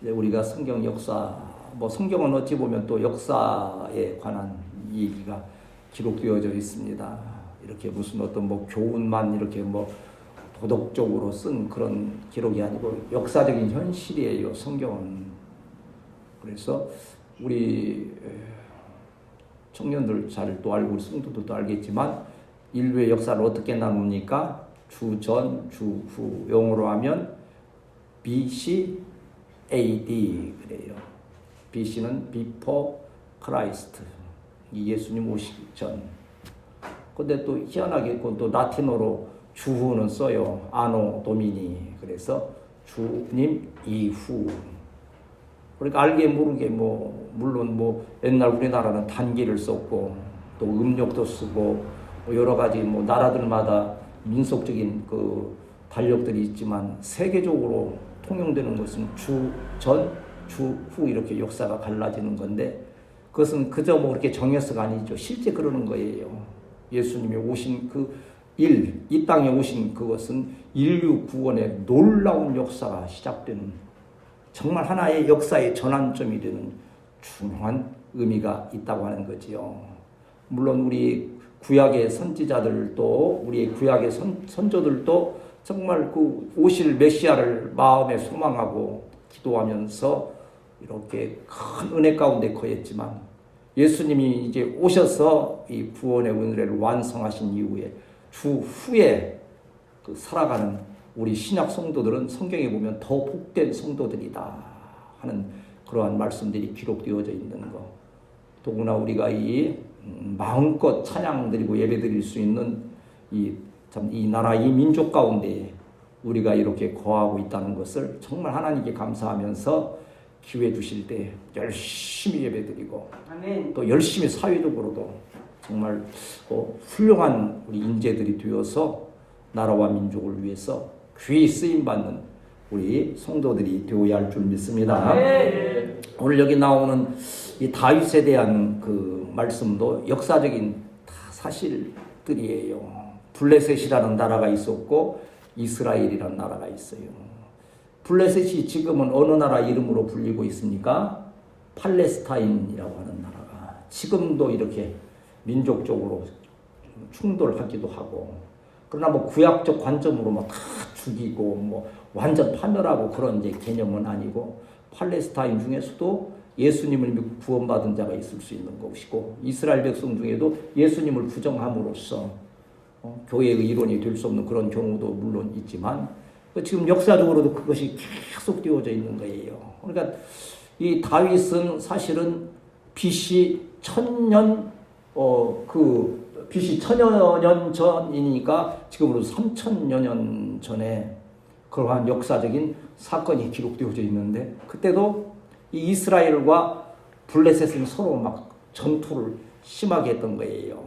이제 우리가 성경 역사, 뭐 성경은 어찌 보면 또 역사에 관한 얘기가 기록되어져 있습니다. 이렇게 무슨 어떤 뭐 교훈만 이렇게 뭐 도덕적으로 쓴 그런 기록이 아니고 역사적인 현실이에요, 성경은. 그래서 우리 청년들 잘 또 알고 우리 성도들도 알겠지만 인류의 역사를 어떻게 나눕니까? 주전, 주후. 영어로 하면 BC, AD 그래요. BC는 Before Christ, 예수님 오시기 전. 근데 또 희한하게 또 라틴어로 주후는 써요. 아노 도미니. 그래서 주님 이후. 그러니까 알게 모르게 뭐 물론 뭐 옛날 우리나라는 단기를 썼고 또 음력도 쓰고 뭐 여러 가지 뭐 나라들마다 민속적인 그 달력들이 있지만 세계적으로 통용되는 것은 주전, 주후 이렇게 역사가 갈라지는 건데 그것은 그저 뭐 그렇게 정해서가 아니죠. 실제 그러는 거예요. 예수님이 오신 그 일, 이 땅에 오신 그것은 인류 구원의 놀라운 역사가 시작되는 정말 하나의 역사의 전환점이 되는 중요한 의미가 있다고 하는 거지요. 물론 우리 구약의 선지자들도 우리 구약의 선조들도 정말 그 오실 메시아를 마음에 소망하고 기도하면서 이렇게 큰 은혜 가운데 거했지만 예수님이 이제 오셔서 이 구원의 은혜를 완성하신 이후에 주후에 그 살아가는 우리 신약 성도들은 성경에 보면 더 복된 성도들이다 하는 그러한 말씀들이 기록되어져 있는 거. 더구나 우리가 이 마음껏 찬양 드리고 예배 드릴 수 있는 이 나라 이 민족 가운데 우리가 이렇게 거하고 있다는 것을 정말 하나님께 감사하면서 기회 주실 때 열심히 예배 드리고 또 열심히 사회적으로도 정말 훌륭한 우리 인재들이 되어서 나라와 민족을 위해서 귀히 쓰임받는 우리 성도들이 되어야 할 줄 믿습니다. 오늘 여기 나오는 이 다윗에 대한 그 말씀도 역사적인 사실들이에요. 블레셋이라는 나라가 있었고 이스라엘이라는 나라가 있어요. 블레셋이 지금은 어느 나라 이름으로 불리고 있습니까? 팔레스타인이라고 하는 나라가 지금도 이렇게 민족적으로 충돌하기도 하고 그러나 뭐 구약적 관점으로 막 다 죽이고 뭐 완전 파멸하고 그런 이제 개념은 아니고 팔레스타인 중에서도 예수님을 믿고 구원받은 자가 있을 수 있는 것이고 이스라엘 백성 중에도 예수님을 부정함으로써 교회의 이론이 될 수 없는 그런 경우도 물론 있지만 지금 역사적으로도 그것이 계속 되어져 있는 거예요. 그러니까 이 다윗은 사실은 BC 1000년 BC 1000여 년 전이니까 지금으로 3000여 년 전에 그러한 역사적인 사건이 기록되어져 있는데 그때도 이 이스라엘과 블레셋은 서로 막 전투를 심하게 했던 거예요.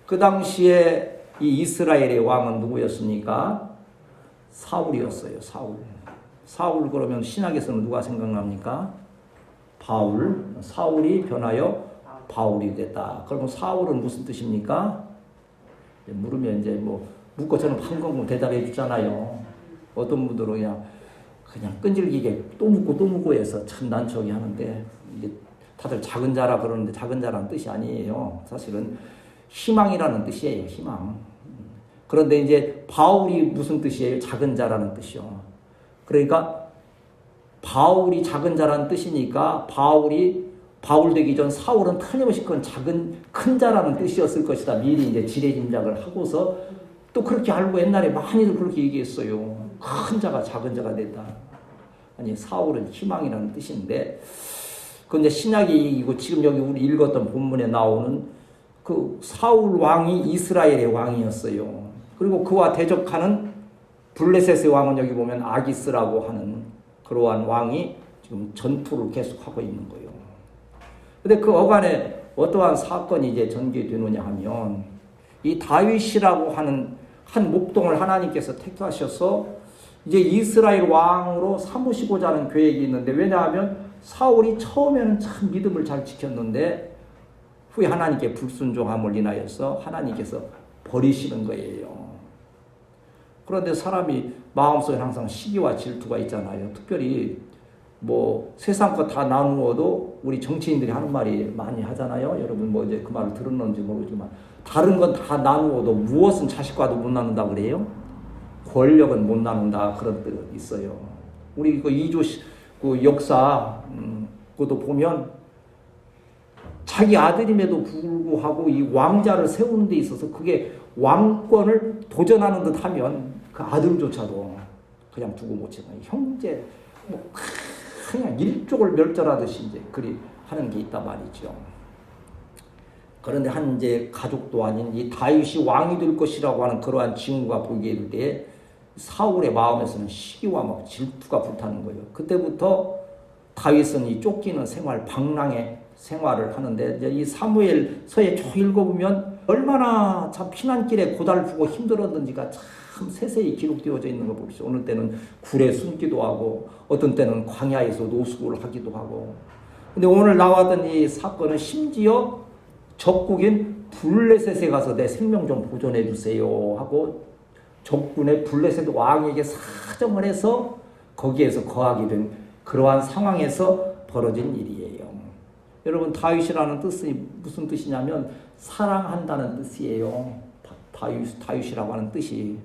그 당시에 이 이스라엘의 왕은 누구였습니까? 사울이었어요. 사울 그러면 신약에서는 누가 생각납니까? 바울. 사울이 변하여 바울이 됐다. 그러면 사울은 무슨 뜻입니까? 물으면 이제 뭐 묻고 저는 방금 대답해 주잖아요. 어떤 분들은 그냥 끈질기게 또 묻고 해서 참 난처하게 하는데 이게 다들 작은 자라 그러는데 작은 자라는 뜻이 아니에요. 사실은 희망이라는 뜻이에요. 희망. 그런데 이제 바울이 무슨 뜻이에요? 작은 자라는 뜻이요. 그러니까 바울이 작은 자라는 뜻이니까 바울 되기 전 사울은 틀림없이 그건 큰 자라는 뜻이었을 것이다. 미리 이제 지레짐작을 하고서 또 그렇게 알고 옛날에 많이들 그렇게 얘기했어요. 큰 자가 작은 자가 됐다. 아니 사울은 희망이라는 뜻인데 그런데 신약이 이고 지금 여기 우리 읽었던 본문에 나오는 그 사울 왕이 이스라엘의 왕이었어요. 그리고 그와 대적하는 블레셋의 왕은 여기 보면 아기스라고 하는 그러한 왕이 지금 전투를 계속하고 있는 거예요. 근데 그 어간에 어떠한 사건이 이제 전개되느냐 하면 이 다윗이라고 하는 한 목동을 하나님께서 택하셔서 이제 이스라엘 왕으로 삼으시고자 하는 계획이 있는데 왜냐하면 사울이 처음에는 참 믿음을 잘 지켰는데 후에 하나님께 불순종함을 인하여서 하나님께서 버리시는 거예요. 그런데 사람이 마음속에 항상 시기와 질투가 있잖아요. 특별히 뭐 세상 거 다 나누어도 우리 정치인들이 하는 말이 많이 하잖아요. 여러분 뭐 이제 그 말을 들었는지 모르지만 다른 건 다 나누어도 무엇은 자식과도 못 나눈다 그래요? 권력은 못 나눈다 그런 뜻 있어요. 우리 그 이조 그 역사 그것도 보면 자기 아들임에도 불구하고 이 왕자를 세우는 데 있어서 그게 왕권을 도전하는 듯 하면 그 아들조차도 그냥 두고 못 치는 형제 뭐 그냥 일족을 멸절하듯이 이제 그리 하는 게 있단 말이죠. 그런데 한 이제 가족도 아닌 이 다윗이 왕이 될 것이라고 하는 그러한 징후가 보이게 될 때 사울의 마음에서는 시기와 막 질투가 불타는 거예요. 그때부터 다윗은 이 쫓기는 생활, 방랑의 생활을 하는데 이제 이 사무엘서에 쭉 읽어보면 얼마나 참 피난길에 고달프고 힘들었는지가 참 세세히 기록되어져 있는 걸 봅시다. 어느 때는 굴에 숨기도 하고 어떤 때는 광야에서 노숙을 하기도 하고. 근데 오늘 나왔던 이 사건은 심지어 적국인 블레셋에 가서 내 생명 좀 보존해 주세요 하고 적군의 블레셋 왕에게 사정을 해서 거기에서 거하게 된 그러한 상황에서 벌어진 일이에요. 여러분 다윗이라는 뜻이 무슨 뜻이냐면 사랑한다는 뜻이에요. 다윗이라고 하는 뜻이.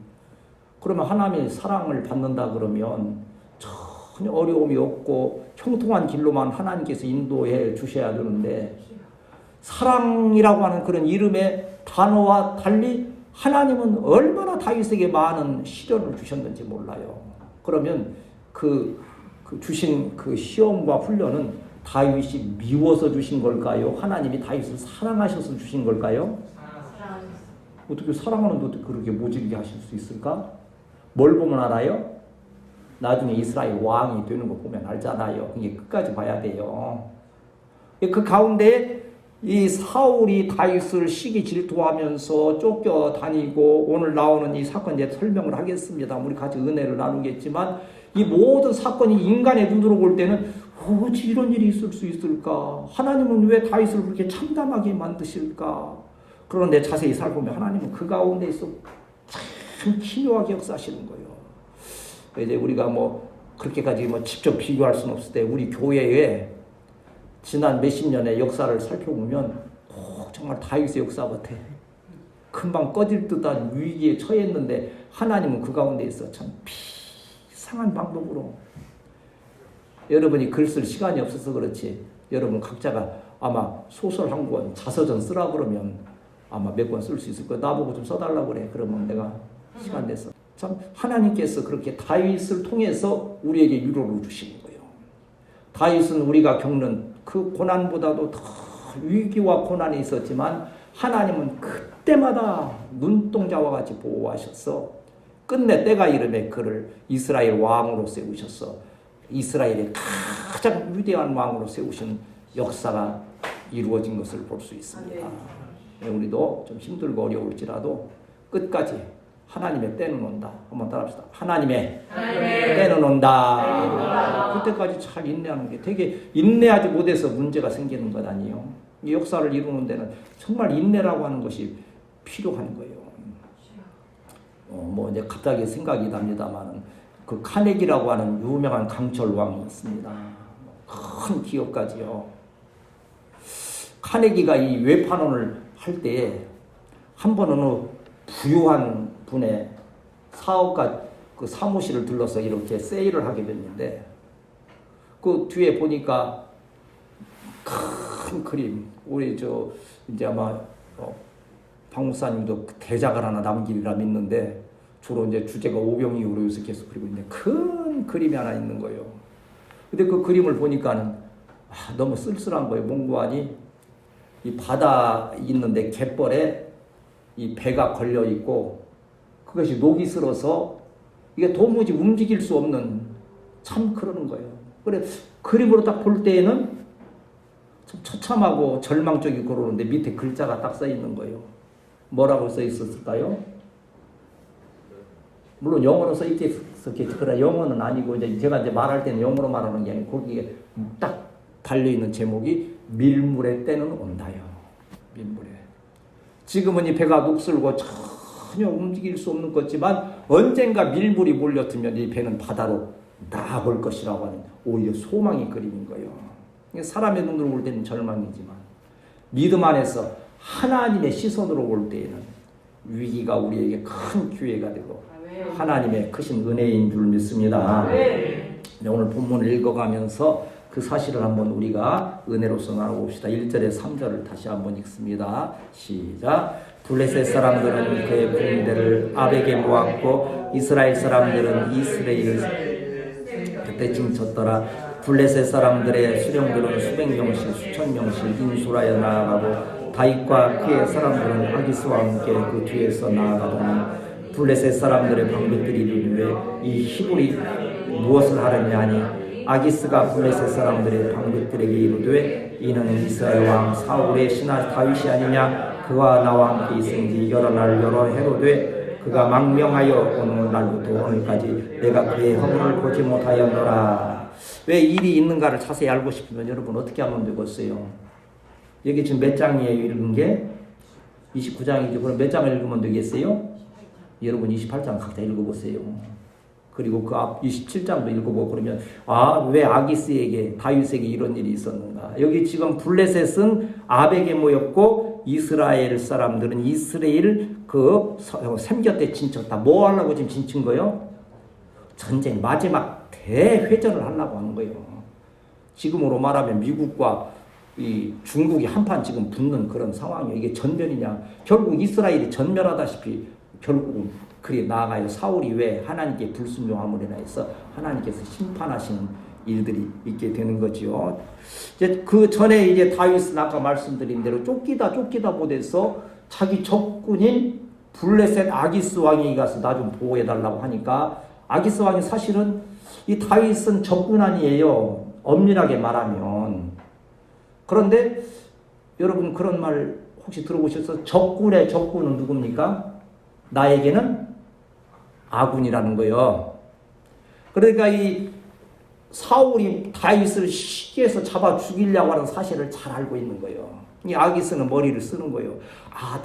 그러면 하나님의 사랑을 받는다 그러면 전혀 어려움이 없고 형통한 길로만 하나님께서 인도해 주셔야 되는데 사랑이라고 하는 그런 이름의 단어와 달리 하나님은 얼마나 다윗에게 많은 시련을 주셨는지 몰라요. 그러면 그 주신 그 시험과 훈련은 다윗이 미워서 주신 걸까요? 하나님이 다윗을 사랑하셔서 주신 걸까요? 어떻게 사랑하는데 어떻게 그렇게 모질게 하실 수 있을까? 뭘 보면 알아요? 나중에 이스라엘 왕이 되는 거 보면 알잖아요. 이게 끝까지 봐야 돼요. 그 가운데 이 사울이 다윗을 시기 질투하면서 쫓겨다니고 오늘 나오는 이 사건 이제 설명을 하겠습니다. 우리 같이 은혜를 나누겠지만 이 모든 사건이 인간의 눈으로 볼 때는 어찌 이런 일이 있을 수 있을까? 하나님은 왜 다윗을 그렇게 참담하게 만드실까? 그런데 자세히 살펴보면 하나님은 그 가운데서 참 기묘하게 역사하시는 거예요. 이제 우리가 뭐 그렇게까지 뭐 직접 비교할 수는 없을 때 우리 교회에 지난 몇십 년의 역사를 살펴보면 정말 다윗의 역사 같아. 금방 꺼질 듯한 위기에 처했는데 하나님은 그 가운데에서 참 비상한 방법으로 여러분이 글 쓸 시간이 없어서 그렇지 여러분 각자가 아마 소설 한 권, 자서전 쓰라 그러면 아마 몇 권 쓸 수 있을 거야. 나보고 좀 써달라고 그래. 그러면 내가 시간 내서. 참 하나님께서 그렇게 다윗을 통해서 우리에게 위로를 주시는 거예요. 다윗은 우리가 겪는 그 고난보다도 더 위기와 고난이 있었지만 하나님은 그때마다 눈동자와 같이 보호하셔서 끝내 때가 이름에 그를 이스라엘 왕으로 세우셔서 이스라엘의 가장 위대한 왕으로 세우신 역사가 이루어진 것을 볼 수 있습니다. 우리도 좀 힘들고 어려울지라도 끝까지 하나님의 때는 온다. 한번 따라합시다. 하나님의 때는 온다. 그때까지 잘 인내하는 게 되게 인내하지 못해서 문제가 생기는 것 아니에요. 이 역사를 이루는 데는 정말 인내라고 하는 것이 필요한 거예요. 뭐 이제 갑자기 생각이 납니다만 그 카네기라고 하는 유명한 강철 왕이 있습니다. 큰 기업가지요. 카네기가 이 외판원을 할 때에 한 번 어느 부유한 분의 사업가 그 사무실을 들러서 이렇게 세일을 하게 됐는데 그 뒤에 보니까 큰 그림 우리 저 이제 아마 박 목사님도 대작을 하나 남기리라 믿는데 주로 이제 주제가 오병이어로 요새 계속 그리고 있는데 큰 그림이 하나 있는 거예요. 근데 그 그림을 보니까는 너무 쓸쓸한 거예요. 몽고하니 이 바다 있는데 갯벌에 이 배가 걸려 있고 그것이 녹이 슬어서 이게 도무지 움직일 수 없는 참 그러는 거예요. 그래 그림으로 딱 볼 때에는 참 처참하고 절망적이 그러는데 밑에 글자가 딱 써 있는 거예요. 뭐라고 써 있었을까요? 물론 영어로 써 있겠지. 그러나 영어는 아니고 이제 제가 이제 말할 때는 영어로 말하는 게 아니고 거기에 딱 달려 있는 제목이 밀물의 때는 온다요. 밀물에. 지금은 이 배가 녹슬고 전혀 움직일 수 없는 거지만 언젠가 밀물이 몰려들면 이 배는 바다로 나아올 것이라고 하는 오히려 소망의 그림인 거예요. 사람의 눈으로 볼 때는 절망이지만 믿음 안에서 하나님의 시선으로 볼 때에는 위기가 우리에게 큰 기회가 되고 하나님의 크신 은혜인 줄 믿습니다. 오늘 본문을 읽어가면서 그 사실을 한번 우리가 은혜로서 나눠봅시다. 1절에 3절을 다시 한번 읽습니다. 시작. 블레셋 사람들은 그의 군대를 아벡에 모았고 이스라엘 사람들은 이스라엘 그때 징쳤더라. 블레셋 사람들의 수령들은 수백 명씩 수천 명씩 인술하여 나아가고 다윗과 그의 사람들은 아기스와 함께 그 뒤에서 나아가더니 블레셋 사람들의 방백들이 이르되 이 히브리 무엇을 하느냐 하니 아기스가 블레셋 사람들의 방백들에게 이르되 이는 이스라엘 왕 사울의 신하 다윗이 아니냐 그와 나와 함께 있은 지 여러 날 여러 해로 돼 그가 망명하여 오늘날부터 오늘까지 내가 그의 허물을 보지 못하였노라. 왜 일이 있는가를 자세히 알고 싶으면 여러분 어떻게 하면 되겠어요? 여기 지금 몇 장이에요? 읽은 게 29장이죠. 그럼 몇 장을 읽으면 되겠어요? 여러분 28장 각자 읽어보세요. 그리고 그 앞 27장도 읽어보고 그러면 왜 아기스에게 다윗에게 이런 일이 있었는가. 여기 지금 블레셋은 아벡에 모였고 이스라엘 사람들은 이스라엘 그 샘곁에 진쳤다. 뭐 하려고 지금 진친 거예요? 전쟁 마지막 대회전을 하려고 하는 거예요. 지금으로 말하면 미국과 이 중국이 한판 지금 붙는 그런 상황이에요. 이게 전면이냐. 결국 이스라엘이 전멸하다시피 결국은 그리 나아가요. 사울이 왜 하나님께 불순종함으로 인해서 하나님께서 심판하시는 일들이 있게 되는 거죠. 이제 그 전에 이제 다윗은 아까 말씀드린 대로 쫓기다 못해서 자기 적군인 블레셋 아기스 왕이 가서 나 좀 보호해달라고 하니까 아기스 왕이 사실은 이 다윗은 적군 아니에요. 엄밀하게 말하면. 그런데 여러분 그런 말 혹시 들어보셔서 적군의 적군은 누굽니까? 나에게는 아군이라는 거예요. 그러니까 이 사울이 다윗을 시기해서 잡아 죽이려고 하는 사실을 잘 알고 있는 거예요. 이 아기스는 머리를 쓰는 거예요.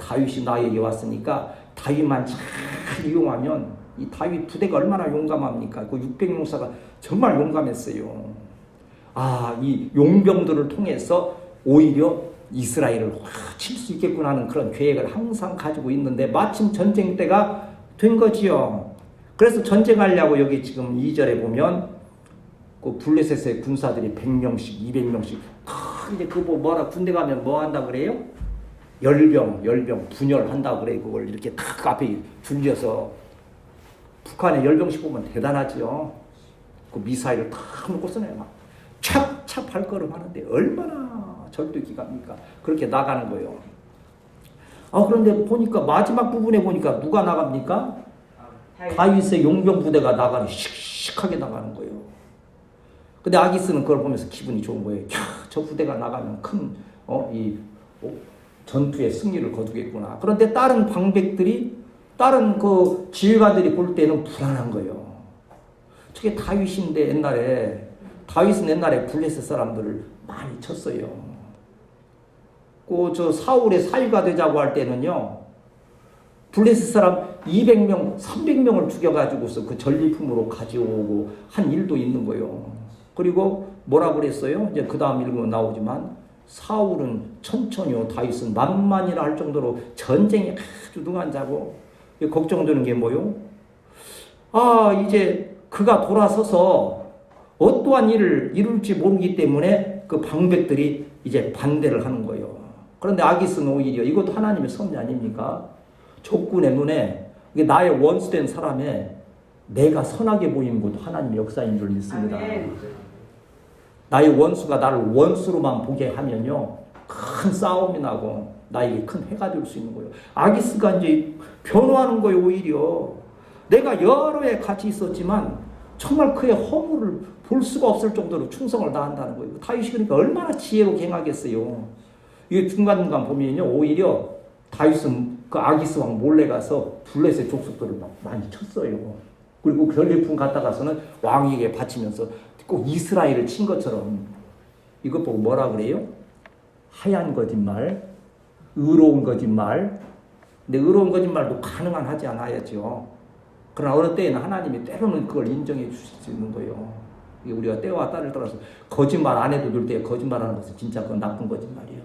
다윗이 나에게 왔으니까 다윗만 잘 이용하면 이 다윗 부대가 얼마나 용감합니까? 그 600용사가 정말 용감했어요. 이 용병들을 통해서 오히려 이스라엘을 확 칠 수 있겠구나 하는 그런 계획을 항상 가지고 있는데 마침 전쟁 때가 된 거지요. 그래서 전쟁하려고 여기 지금 2절에 보면 그 블레셋의 군사들이 100명씩 200명씩 이제 뭐라 군대 가면 뭐 한다 그래요? 열병 분열한다 그래. 그걸 이렇게 딱 앞에 줄여서 북한에 열병씩 보면 대단하죠. 그 미사일을 탁 놓고서는 막 찹찹 발걸음 하는데 얼마나 절대기갑니까? 그렇게 나가는 거예요. 그런데 보니까 마지막 부분에 보니까 누가 나갑니까? 다윗의 용병 부대가 나가는 씩씩하게 나가는 거예요. 근데 아기스는 그걸 보면서 기분이 좋은 거예요. 저 부대가 나가면 큰 전투의 승리를 거두겠구나. 그런데 다른 방백들이 다른 그 지휘관들이 볼 때는 불안한 거예요. 저게 다윗인데 다윗은 옛날에 블레셋 사람들을 많이 쳤어요. 저 사울의 사위가 되자고 할 때는요, 블레셋 사람 200명, 300명을 죽여가지고서 그 전리품으로 가져오고 한 일도 있는 거예요. 그리고 뭐라 그랬어요? 이제 그 다음 읽으면 나오지만 사울은 천천히요, 다윗은 만만이라 할 정도로 전쟁에 아주 능한 자고 걱정되는 게 뭐요? 이제 그가 돌아서서 어떠한 일을 이룰지 모르기 때문에 그 방백들이 이제 반대를 하는 거예요. 그런데 아기스는 오히려 이것도 하나님의 섭리 아닙니까? 적군의 눈에 나의 원수된 사람에 내가 선하게 보이는 것도 하나님의 역사인 줄 믿습니다. 나의 원수가 나를 원수로만 보게 하면요, 큰 싸움이 나고 나에게 큰 해가 될 수 있는 거예요. 아기스가 이제 변호하는 거예요. 오히려 내가 여러 해 같이 있었지만 정말 그의 허물을 볼 수가 없을 정도로 충성을 다한다는 거예요. 다윗이 그러니까 얼마나 지혜로 행하겠어요. 이게 중간중간 보면요, 오히려 다윗은 그 아기스 왕 몰래 가서 블레셋 족속들을 많이 쳤어요. 그리고 전리품 갖다 가서는 왕에게 바치면서 꼭 이스라엘을 친 것처럼 이것 보고 뭐라 그래요? 하얀 거짓말, 의로운 거짓말. 근데 의로운 거짓말도 가능한 하지 않아야죠. 그러나 어느 때에는 하나님이 때로는 그걸 인정해 주실 수 있는 거예요. 이게 우리가 때와 때를 따라서 거짓말 안 해도 될 때 거짓말하는 것은 진짜 그건 나쁜 거짓말이에요.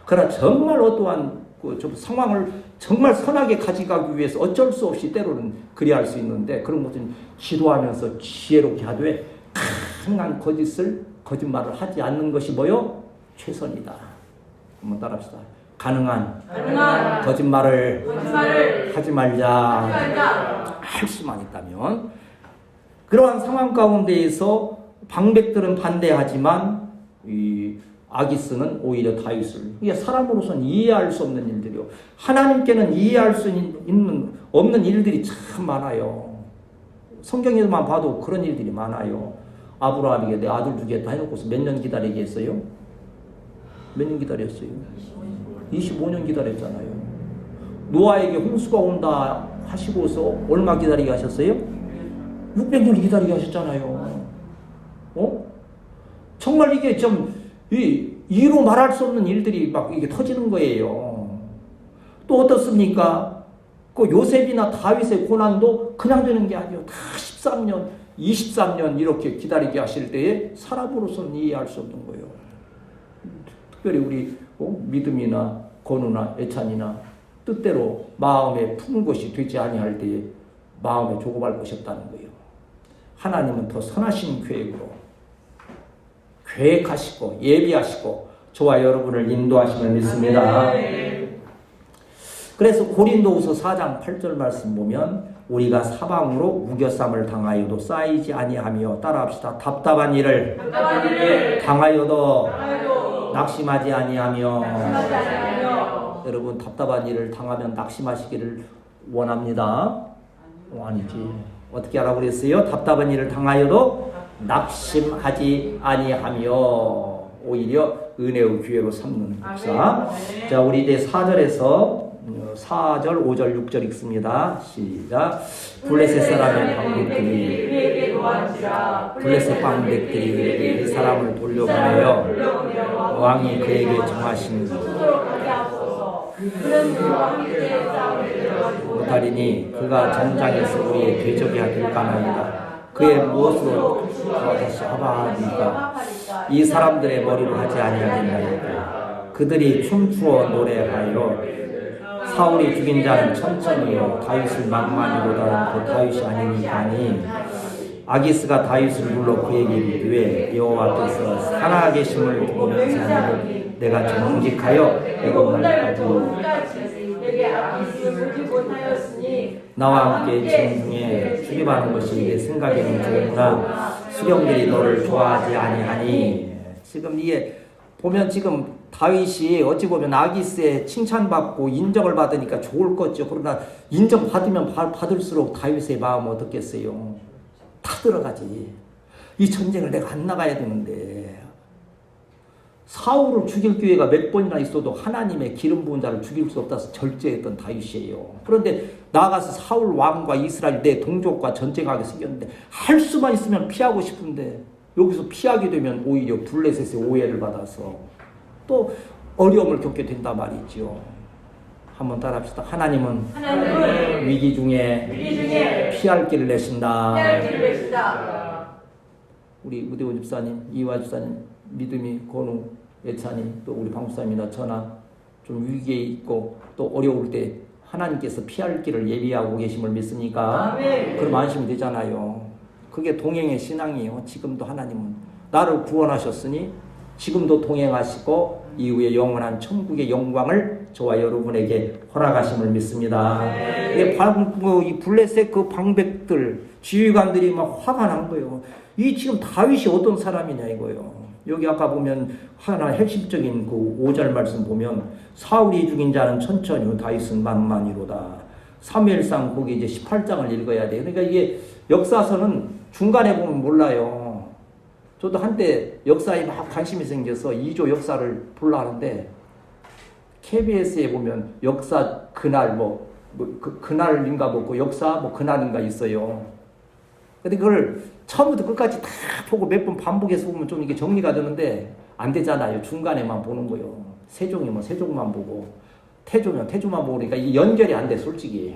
그러나 정말 어떠한 좀 상황을 정말 선하게 가져가기 위해서 어쩔 수 없이 때로는 그리할 수 있는데 그런 것은 기도하면서 지혜롭게 하되 가능한 거짓말을 하지 않는 것이 뭐요? 최선이다. 한번 따라합시다. 가능한 거짓말을 하지 말자. 할 수만 있다면 그러한 상황 가운데에서 방백들은 반대하지만 이 아기스는 오히려 다윗을 이게 사람으로서는 이해할 수 없는 일들이요. 하나님께는 이해할 수 없는 일들이 참 많아요. 성경에만 봐도 그런 일들이 많아요. 아브라함에게 내 아들 주겠다 해놓고서 몇 년 기다리게 했어요? 몇 년 기다렸어요? 25년 기다렸잖아요. 노아에게 홍수가 온다 하시고서 얼마 기다리게 하셨어요? 600년 기다리게 하셨잖아요. 정말 이게 좀 이로 말할 수 없는 일들이 막 이게 터지는 거예요. 또 어떻습니까? 그 요셉이나 다윗의 고난도 그냥 되는 게 아니에요. 다 13년, 23년 이렇게 기다리게 하실 때에 사람으로서는 이해할 수 없는 거예요. 특별히 우리 믿음이나 건우나 애찬이나 뜻대로 마음에 푸는 것이 되지 아니할 때에 마음에 조급할 것이 없다는 거예요. 하나님은 더 선하신 계획하시고 예비하시고 저와 여러분을 인도하시면 믿습니다. 그래서 고린도후서 4장 8절 말씀 보면 우리가 사방으로 우겨쌈을 당하여도 쌓이지 아니하며 따라합시다. 답답한 일을 당하여도 낙심하지 아니하며. 여러분 답답한 일을 당하면 낙심하시기를 원합니다. 아니지. 어떻게 하라고 그랬어요? 답답한 일을 당하여도 낙심하지 아니하며 오히려 은혜의 기회로 삼는 역사. 자, 우리 이제 4절에서 4절, 5절, 6절 읽습니다. 시작. 블레셋 사람의 방백들이 블레셋 방백들이 이 사람을 돌려보내어 왕이 그에게 정하신 못하리니 그가 전장에서 우리의 대적이 될까나이다. 그의 무엇으로 다시 하바하니까 이 사람들의 머리로 하지 아니하겠나이다. 그들이 춤추어 노래하여 사울이 죽인 자는 천천히요 다윗을 만만히보다는 그 다윗이 아니니까니. 아기스가 다윗을 불러 그에게 이르되 여호와께서 살아계심을 보면서 내가 정직하여 애굽까지 나와 함께 진중에 출입하는 것이 내 생각에는 좋으나 수령들이 너를 좋아하지 아니하니. 지금 이게 보면 지금 다윗이 어찌 보면 아기스에 칭찬받고 인정을 받으니까 좋을 거죠. 그러나 인정받으면 받을수록 다윗의 마음은 어떻겠어요? 다 들어가지. 이 전쟁을 내가 안 나가야 되는데. 사울을 죽일 기회가 몇 번이나 있어도 하나님의 기름 부은 자를 죽일 수 없다서 절제했던 다윗이에요. 그런데 나가서 사울 왕과 이스라엘 내 동족과 전쟁하게 생겼는데 할 수만 있으면 피하고 싶은데 여기서 피하게 되면 오히려 블레셋의 오해를 받아서 또 어려움을 겪게 된단 말이죠. 한번 따라합시다. 하나님은 위기 중에 피할 길을 내신다. 우리 우대원 집사님, 이화 집사님, 믿음이, 건우, 예찬이, 또 우리 방수사님이나 저나 좀 위기에 있고 또 어려울 때 하나님께서 피할 길을 예비하고 계심을 믿습니까? 그럼 안심이 되잖아요. 그게 동행의 신앙이에요. 지금도 하나님은 나를 구원하셨으니 지금도 동행하시고 이후에 영원한 천국의 영광을 저와 여러분에게 허락하심을 믿습니다. 이 블레셋 그 방백들, 지휘관들이 막 화가 난 거예요. 이 지금 다윗이 어떤 사람이냐 이거예요. 여기 아까 보면 하나 핵심적인 그 5절 말씀 보면 사울이 죽인 자는 천천히 다윗은 만만히로다. 사무엘상 거기 이제 18장을 읽어야 돼요. 그러니까 이게 역사서는 중간에 보면 몰라요. 저도 한때 역사에 막 관심이 생겨서 2조 역사를 보려 하는데 KBS에 보면 역사 그날 그날인가 그 역사 그날인가 있어요. 근데 그걸 처음부터 끝까지 다 보고 몇 번 반복해서 보면 좀 이게 정리가 되는데 안 되잖아요. 중간에만 보는 거예요. 세종이면 세종만 보고 태조면 태조만 보고 그러니까 이게 연결이 안 돼 솔직히.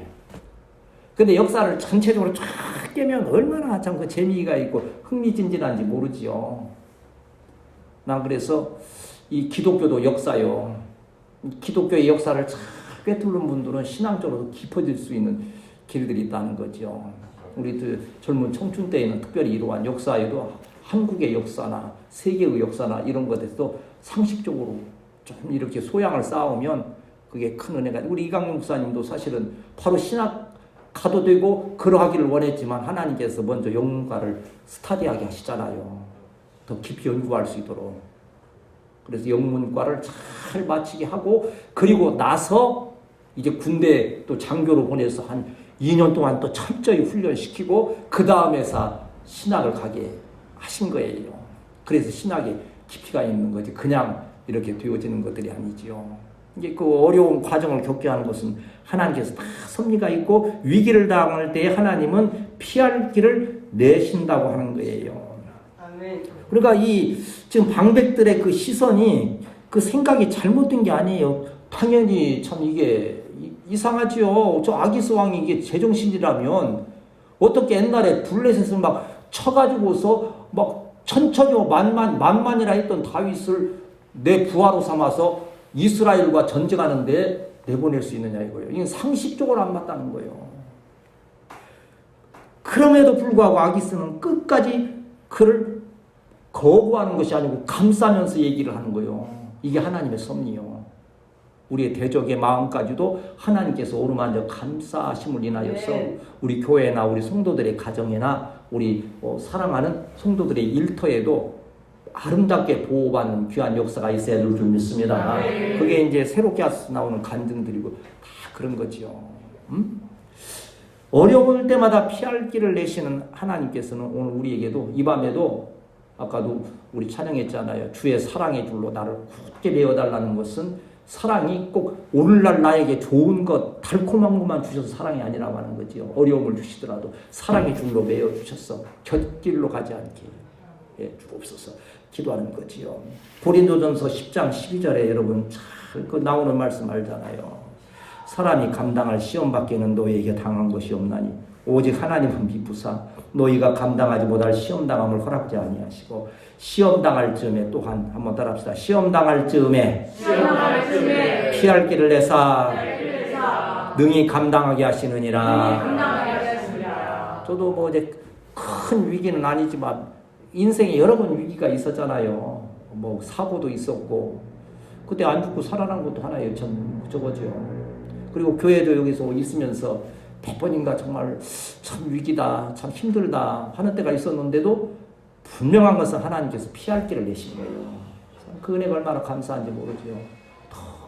근데 역사를 전체적으로 쫙 깨면 얼마나 참 그 재미가 있고 흥미진진한지 모르지요. 난 그래서 이 기독교도 역사요. 기독교의 역사를 쫙 꿰뚫는 분들은 신앙적으로 깊어질 수 있는 길들이 있다는 거죠. 우리 젊은 청춘 때에는 특별히 이러한 역사에도 한국의 역사나 세계의 역사나 이런 것에서 상식적으로 좀 이렇게 소양을 쌓으면 그게 큰 은혜가. 우리 이강용 목사님도 사실은 바로 신학 가도 되고 그러하기를 원했지만 하나님께서 먼저 영문과를 스타디하게 하시잖아요. 더 깊이 연구할 수 있도록. 그래서 영문과를 잘 마치게 하고 그리고 나서 이제 군대 또 장교로 보내서 한 2년 동안 또 철저히 훈련시키고 그 다음에서 신학을 가게 하신 거예요. 그래서 신학에 깊이가 있는 거지 그냥 이렇게 되어지는 것들이 아니지요. 이게 그 어려운 과정을 겪게 하는 것은 하나님께서 다 섭리가 있고 위기를 당할 때 하나님은 피할 길을 내신다고 하는 거예요. 아멘. 그러니까 이 지금 방백들의 그 시선이 그 생각이 잘못된 게 아니에요. 당연히 참 이게 이상하지요. 저 아기스 왕이 이게 제정신이라면 어떻게 옛날에 블레셋을 막 쳐가지고서 막 천천히요 만만이라 했던 다윗을 내 부하로 삼아서 이스라엘과 전쟁하는데 내보낼 수 있느냐 이거예요. 이건 상식적으로 안 맞다는 거예요. 그럼에도 불구하고 아기스는 끝까지 그를 거부하는 것이 아니고 감싸면서 얘기를 하는 거예요. 이게 하나님의 섭리요. 우리의 대적의 마음까지도 하나님께서 오르만져 감싸심을 인하여서 우리 교회나 우리 성도들의 가정이나 우리 사랑하는 성도들의 일터에도 아름답게 보호받는 귀한 역사가 있어야 될 줄 믿습니다. 그게 이제 새롭게 나오는 간증들이고 다 그런 거지요. 어려울 때마다 피할 길을 내시는 하나님께서는 오늘 우리에게도 이 밤에도 아까도 우리 찬양했잖아요. 주의 사랑의 줄로 나를 굳게 메어달라는 것은 사랑이 꼭 오늘날 나에게 좋은 것 달콤한 것만 주셔서 사랑이 아니라고 하는 거지요. 어려움을 주시더라도 사랑의 줄로 메어주셔서 곁길로 가지 않게 주옵소서 기도하는 거지요. 고린도전서 10장 12절에 여러분 잘 그 나오는 말씀 알잖아요. 사람이 감당할 시험 밖에는 너희에게 당한 것이 없나니 오직 하나님은 미쁘사 너희가 감당하지 못할 시험 당함을 허락지 아니하시고 시험 당할 즈음에 또한 한번 따라합시다. 시험 당할 즈음에 피할 길을 내사 능히 감당하게 하시느니라. 저도 뭐 이제 큰 위기는 아니지만 인생에 여러 번 위기가 있었잖아요. 뭐 사고도 있었고 그때 안 죽고 살아난 것도 하나의 저거죠. 그리고 교회도 여기서 있으면서 몇 번인가 정말 참 위기다, 참 힘들다 하는 때가 있었는데도 분명한 것은 하나님께서 피할 길을 내신 거예요. 그 은혜가 얼마나 감사한지 모르죠.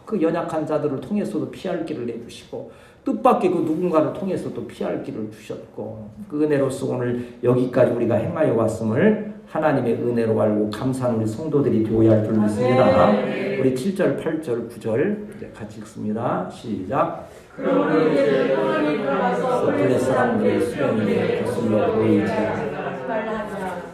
그 연약한 자들을 통해서도 피할 길을 내주시고 뜻밖의 그 누군가를 통해서도 피할 길을 주셨고 그 은혜로서 오늘 여기까지 우리가 행하여 왔음을 하나님의 은혜로 알고 감사하는 우리 성도들이 되어야 할 줄 믿습니다. 우리 7절, 8절, 9절 같이 읽습니다. 시작. 블레 사람들의 수령이 거슬러 보이지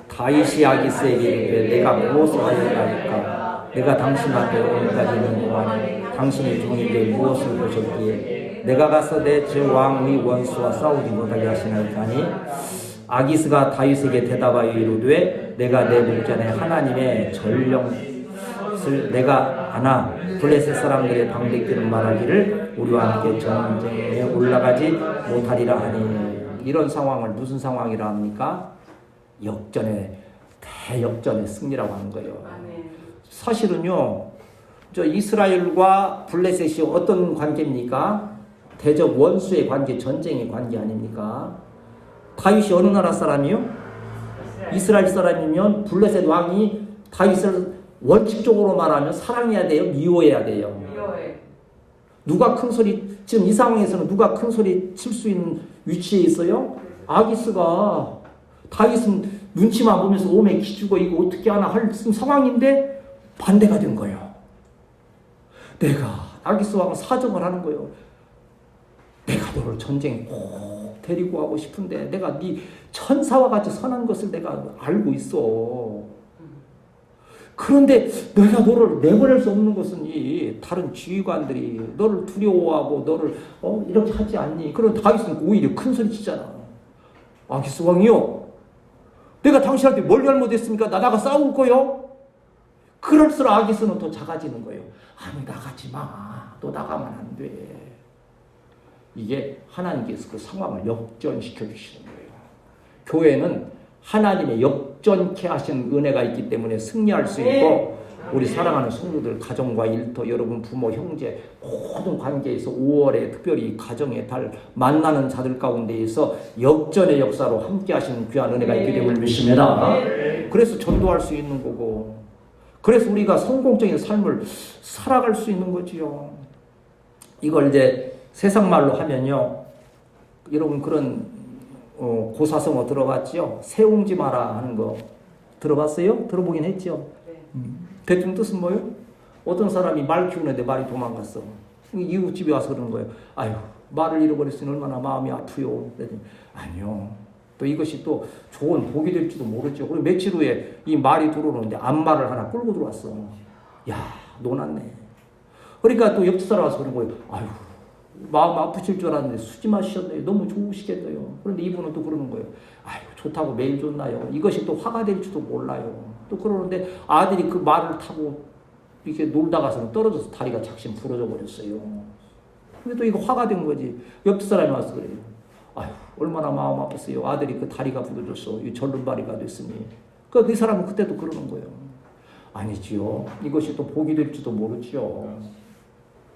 다윗이 아기스에게 이르되 내가 무엇을 하였나이까 내가 당신한테 오늘까지 있는 동안에 당신의 종에게 무엇을 보셨기에 내가 가서 내 주 왕의 원수와 싸우지 못하게 하시나이까니 아기스가 다윗에게 대답하여 이르되 내가 내 목전에 하나님의 전령을 내가 아나 블레셋 사람들의 방백들은 말하기를 우리와 함께 전쟁에 올라가지 못하리라 하니. 이런 상황을 무슨 상황이라 합니까? 역전의 대역전의 승리라고 하는 거예요. 사실은요 저 이스라엘과 블레셋이 어떤 관계입니까? 대적 원수의 관계, 전쟁의 관계 아닙니까? 다윗이 어느 나라 사람이요? 이스라엘 사람이면 블레셋 왕이 다윗을 원칙적으로 말하면 사랑해야 돼요? 미워해야 돼요? 미워해. 누가 큰 소리, 지금 이 상황에서는 누가 큰 소리 칠 수 있는 위치에 있어요? 아기스가. 다윗은 눈치만 보면서 오매 기주고 이거 어떻게 하나 할 상황인데 반대가 된 거예요. 아기스 왕은 사정을 하는 거예요. 내가 너를 전쟁에 꼭 데리고 가고 싶은데 내가 네 천사와 같이 선한 것을 내가 알고 있어. 그런데 내가 너를 내보낼 수 없는 것은 이 다른 지휘관들이 너를 두려워하고 너를 이렇게 하지 않니? 그런 다윗은 오히려 큰 소리 치잖아. 아기스 왕이요, 내가 당신한테 뭘 잘못했습니까? 나다가 싸울 거요? 그럴수록 아기스는 더 작아지는 거예요. 아니 나가지 마. 너 나가면 안 돼. 이게 하나님께서 그 상황을 역전시켜 주시는 거예요. 교회는 하나님의 역전케 하신 은혜가 있기 때문에 승리할 수 있고, 우리 사랑하는 성도들 가정과 일터, 여러분 부모 형제 모든 관계에서 5월에 특별히 가정의 달 만나는 자들 가운데에서 역전의 역사로 함께 하시는 귀한 은혜가 있기 때문에 믿습니다. 그래서 전도할 수 있는 거고, 그래서 우리가 성공적인 삶을 살아갈 수 있는 거지요. 이걸 이제 세상 말로 하면요, 여러분 그런 고사성어 들어봤죠? 세웅지 마라 하는 거 들어봤어요? 들어보긴 했죠? 대충 뜻은 뭐예요? 어떤 사람이 말 키우는데 말이 도망갔어. 이웃집에 와서 그러는 거예요. 아유, 말을 잃어버렸으니 얼마나 마음이 아프요. 아니요. 또 이것이 또 좋은 복이 될지도 모르죠. 그리고 며칠 후에 이 말이 들어오는데 암말을 하나 끌고 들어왔어. 야, 놀았네. 그러니까 또 옆집 사람 와서 그런 거예요. 아유, 마음 아프실 줄 알았는데 수지 마시셨네요. 너무 좋으시겠네요. 그런데 이분은 또 그러는 거예요. 아유, 좋다고 매일 좋나요? 이것이 또 화가 될지도 몰라요. 또 그러는데 아들이 그 말을 타고 이렇게 놀다가서는 떨어져서 다리가 작심 부러져 버렸어요. 근데 또 이거 화가 된 거지. 옆집 사람이 와서 그래요. 아유, 얼마나 마음 아팠어요. 아들이 그 다리가 부러졌어. 이 절름발이가 됐으니. 그러니까 그 사람은 그때도 그러는 거예요. 아니지요. 이것이 또 복이 될지도 모르지요.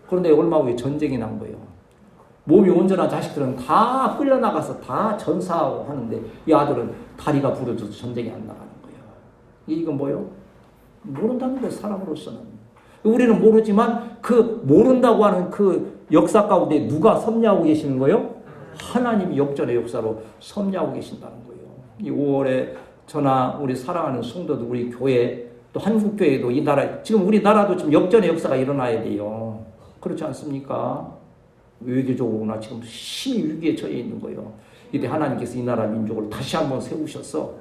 그런데 얼마 후에 전쟁이 난 거예요. 몸이 온전한 자식들은 다 끌려나가서 다 전사하고 하는데 이 아들은 다리가 부러져서 전쟁에 안 나가는 거예요. 이건 뭐예요? 모른다는 거예요, 사람으로서는. 우리는 모르지만 그 모른다고 하는 그 역사 가운데 누가 섭리하고 계시는 거예요? 하나님이 역전의 역사로 섭리하고 계신다는 거예요. 이 5월에 저나 우리 사랑하는 성도들, 우리 교회, 또 한국교회도 이 나라, 지금 우리나라도 지금 역전의 역사가 일어나야 돼요. 그렇지 않습니까? 외교적으로나 지금 심히 위기에 처해 있는 거예요. 이때 하나님께서 이 나라 민족을 다시 한번 세우셔서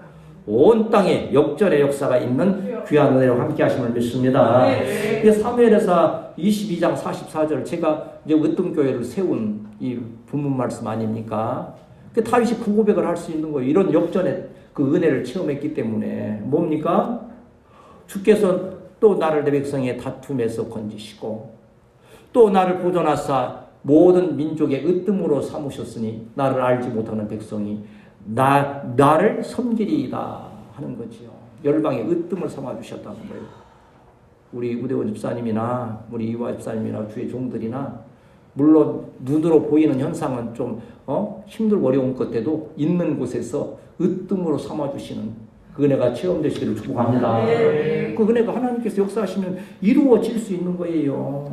온 땅에 역전의 역사가 있는 귀한 은혜로 함께 하심을 믿습니다. 네. 사무엘하사 22장 44절, 제가 이제 으뜸교회를 세운 이 본문 말씀 아닙니까? 그 다윗이 그 고백을 할 수 있는 거예요. 이런 역전의 그 은혜를 체험했기 때문에. 뭡니까? 주께서 또 나를 내 백성의 다툼에서 건지시고 또 나를 보존하사 모든 민족의 으뜸으로 삼으셨으니 나를 알지 못하는 백성이 나를 섬기리이다 하는 거지요. 열방의 으뜸을 삼아주셨다는 거예요. 우리 우대원 집사님이나 우리 이화 집사님이나 주의 종들이나 물론 눈으로 보이는 현상은 좀 힘들고 어려운 것 같아도 있는 곳에서 으뜸으로 삼아주시는 그 은혜가 체험되시기를 축복합니다. 네. 그 은혜가 하나님께서 역사하시면 이루어질 수 있는 거예요.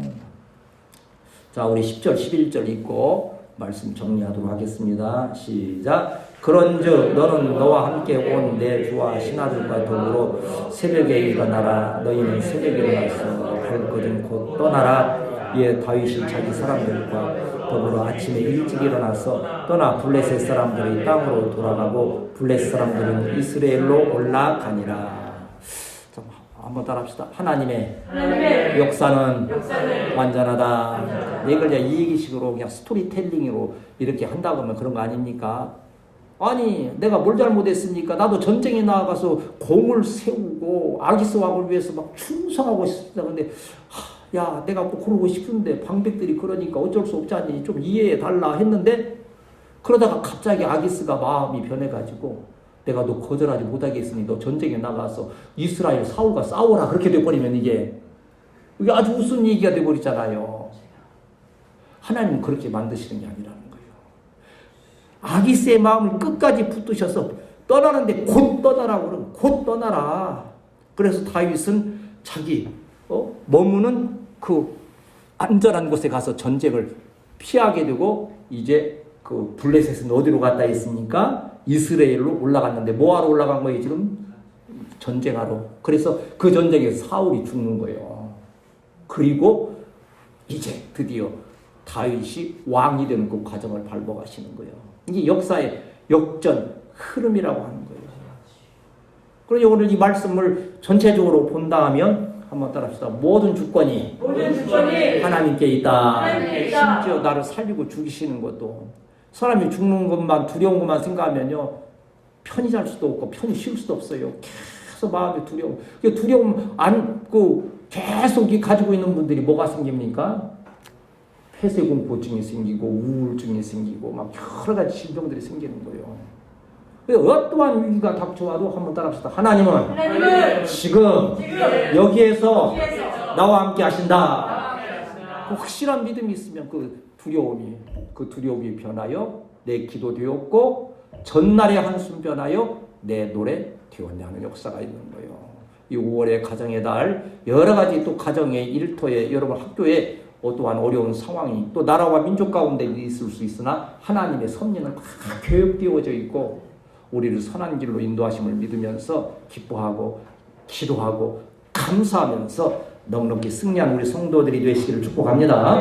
자, 우리 10절 11절 읽고 말씀 정리하도록 하겠습니다. 시작. 그런즉 너는 너와 함께 온 내 주와 신하들과 더불어 새벽에 일어나라. 너희는 새벽에 일어나서 발걸음 곧 떠나라. 이에 다윗이 자기 사람들과 더불어 아침에 일찍 일어나서 떠나 블레셋 사람들의 땅으로 돌아가고 블레셋 사람들은 이스라엘로 올라가니라. 한번 따라합시다. 하나님의 역사는 완전하다. 이걸 이제 이 얘기식으로 그냥 스토리텔링으로 이렇게 한다고 하면 그런 거 아닙니까? 아니, 내가 뭘 잘못했습니까? 나도 전쟁에 나가서 공을 세우고 아기스 왕을 위해서 막 충성하고 싶다. 근데 야, 내가 꼭 그러고 싶은데 방백들이 그러니까 어쩔 수 없지 않니? 좀 이해해 달라 했는데 그러다가 갑자기 아기스가 마음이 변해가지고 내가 너 거절하지 못하겠으니 너 전쟁에 나가서 이스라엘 사울과 싸워라. 그렇게 돼버리면 이게 아주 우스운 얘기가 돼버리잖아요. 하나님은 그렇게 만드시는 게 아니라는 거예요. 아기스의 마음을 끝까지 붙드셔서 떠나는데 곧 떠나라고 그러면 곧 떠나라. 그래서 다윗은 자기 머무는 그 안전한 곳에 가서 전쟁을 피하게 되고 이제 그 블레셋은 어디로 갔다 했습니까? 이스라엘로 올라갔는데 뭐하러 올라간 거예요 지금? 전쟁하러. 그래서 그 전쟁에서 사울이 죽는 거예요. 그리고 이제 드디어 다윗이 왕이 되는 그 과정을 밟아가시는 거예요. 이게 역사의 역전 흐름이라고 하는 거예요. 그러니 오늘 이 말씀을 전체적으로 본다 하면 한번 따라합시다. 모든 주권이 하나님께 있다. 심지어 나를 살리고 죽이시는 것도. 사람이 죽는 것만 두려운 것만 생각하면요 편히 잘 수도 없고 편히 쉴 수도 없어요. 계속 마음이 두려움. 그 두려움 안고 계속 가지고 있는 분들이 뭐가 생깁니까? 폐쇄공포증이 생기고 우울증이 생기고 막 여러 가지 질병들이 생기는 거예요. 어떠한 위기가 닥쳐와도 한번 따라합시다. 하나님은 지금 여기에서 나와 함께 하신다. 그 확실한 믿음이 있으면 그 두려움이 변하여 내 기도 되었고 전날의 한숨 변하여 내 노래 되었냐는 역사가 있는 거예요. 이 5월의 가정의 달 여러 가지 또 가정의 일터에 여러분 학교에 또한 어려운 상황이 또 나라와 민족 가운데 있을 수 있으나 하나님의 섭리는 다 교육되어져 있고 우리를 선한 길로 인도하심을 믿으면서 기뻐하고 기도하고 감사하면서 넉넉히 승리한 우리 성도들이 되시기를 축복합니다.